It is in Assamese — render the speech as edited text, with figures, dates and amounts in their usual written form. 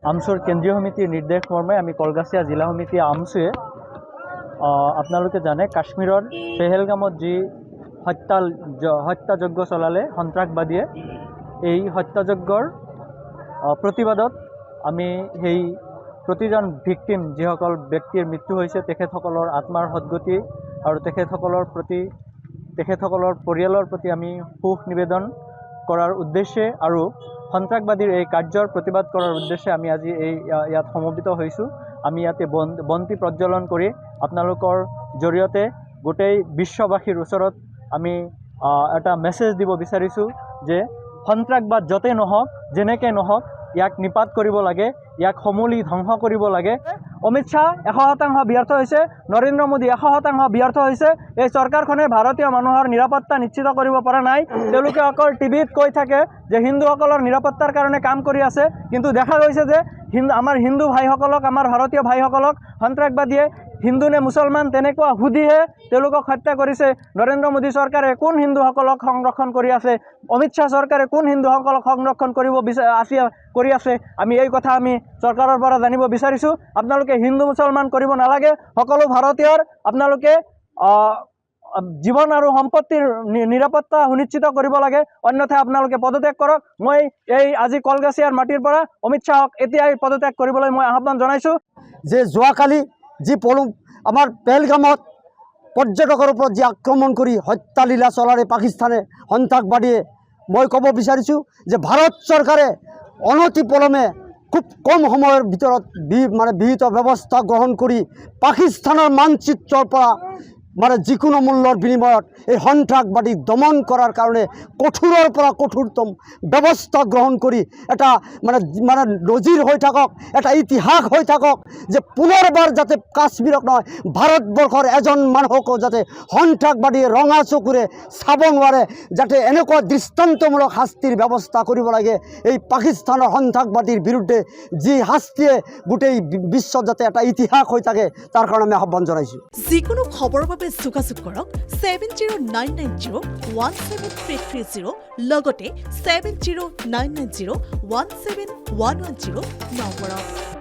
আমচুৰ কেন্দ্ৰীয় সমিতিৰ নিৰ্দেশ মৰ্মে আমি কলগাছিয়া জিলা সমিতি আমচুৱে আপোনালোকে জানে কাশ্মীৰৰ পেহেলগামত যি হত্যাযজ্ঞ চলালে সন্ত্ৰাসবাদীয়ে এই হত্যাযজ্ঞৰ প্ৰতিবাদত আমি সেই প্ৰতিজন ভিকটিম যিসকল ব্যক্তিৰ মৃত্যু হৈছে তেখেতসকলৰ আত্মাৰ সদ্গতি আৰু তেখেতসকলৰ পৰিয়ালৰ প্ৰতি আমি শোক নিবেদন কৰাৰ উদ্দেশ্যে আৰু সন্ত্ৰাসবাদীৰ এই কাৰ্যৰ প্ৰতিবাদ কৰাৰ উদ্দেশ্যে আমি আজি ইয়াত সমবেত হৈছোঁ। আমি ইয়াতে বন্তি প্ৰজ্বলন কৰি আপোনালোকৰ জৰিয়তে গোটেই বিশ্ববাসীৰ ওচৰত আমি এটা মেছেজ দিব বিচাৰিছোঁ যে সন্ত্ৰাসবাদ য'তে নহওক যেনেকৈ নহওক ইয়াক নিপাত কৰিব লাগে, ইয়াক সমূলি ধ্বংস কৰিব লাগে। অমিত শ্বাহ 100% ব্যৰ্থ হৈছে, নৰেন্দ্ৰ মোদী 100% ব্যৰ্থ হৈছে। এই চৰকাৰখনে ভাৰতীয় মানুহৰ নিৰাপত্তা নিশ্চিত কৰিব পৰা নাই। তেওঁলোকে অকল টিভিত কৈ থাকে যে হিন্দুসকলৰ নিৰাপত্তাৰ কাৰণে কাম কৰি আছে, কিন্তু দেখা গৈছে যে আমাৰ হিন্দু ভাইসকলক, আমাৰ ভাৰতীয় ভাইসকলক সন্ত্ৰাসবাদীয়ে হিন্দু নে মুছলমান তেনেকুৱা সুধিহে তেওঁলোকক হত্যা কৰিছে। নৰেন্দ্ৰ মোদী চৰকাৰে কোন হিন্দুসকলক সংৰক্ষণ কৰি আছে? অমিত শ্বাহ চৰকাৰে কোন হিন্দুসকলক সংৰক্ষণ কৰি আছে? আমি এই কথা আমি চৰকাৰৰ পৰা জানিব বিচাৰিছোঁ। আপোনালোকে হিন্দু মুছলমান কৰিব নালাগে, সকলো ভাৰতীয়ৰ আপোনালোকে জীৱন আৰু সম্পত্তিৰ নিৰাপত্তা সুনিশ্চিত কৰিব লাগে, অন্যথা আপোনালোকে পদত্যাগ কৰক। মই এই আজি কলগাছিয়াৰ মাটিৰ পৰা অমিত শ্বাহক এতিয়াই পদত্যাগ কৰিবলৈ মই আহ্বান জনাইছোঁ। যে যোৱাকালি যি আমাৰ পেহেলগামত পৰ্যটকৰ ওপৰত যি আক্ৰমণ কৰি হত্যালীলা চলাৰে পাকিস্তানে সন্ত্ৰাসবাদীয়ে, মই ক'ব বিচাৰিছোঁ যে ভাৰত চৰকাৰে অনতি পলমে খুব কম সময়ৰ ভিতৰত বিহিত ব্যৱস্থা গ্ৰহণ কৰি পাকিস্তানৰ মানচিত্ৰৰ পৰা যিকোনো মূল্যৰ বিনিময়ত এই সন্ত্ৰাসবাদী দমন কৰাৰ কাৰণে কঠোৰৰ পৰা কঠোৰতম ব্যৱস্থা গ্ৰহণ কৰি এটা নজিৰ হৈ থাকক, এটা ইতিহাস হৈ থাকক যে পুনৰবাৰ যাতে কাশ্মীৰক নহয় ভাৰতবৰ্ষৰ এজন মানুহকো যাতে সন্ত্ৰাসবাদীয়ে ৰঙা চকুৰে চাব নোৱাৰে, যাতে এনেকুৱা দৃষ্টান্তমূলক শাস্তিৰ ব্যৱস্থা কৰিব লাগে। এই পাকিস্তানৰ সন্ত্ৰাসবাদীৰ বিৰুদ্ধে যি শাস্তিয়ে গোটেই বিশ্বত যাতে এটা ইতিহাস হৈ থাকে, তাৰ কাৰণে আমি আহ্বান জনাইছোঁ। যিকোনো খবৰৰ বাবে যোগাযোগ কৰক 7099017330 লগতে 7099017110 নম্বৰত।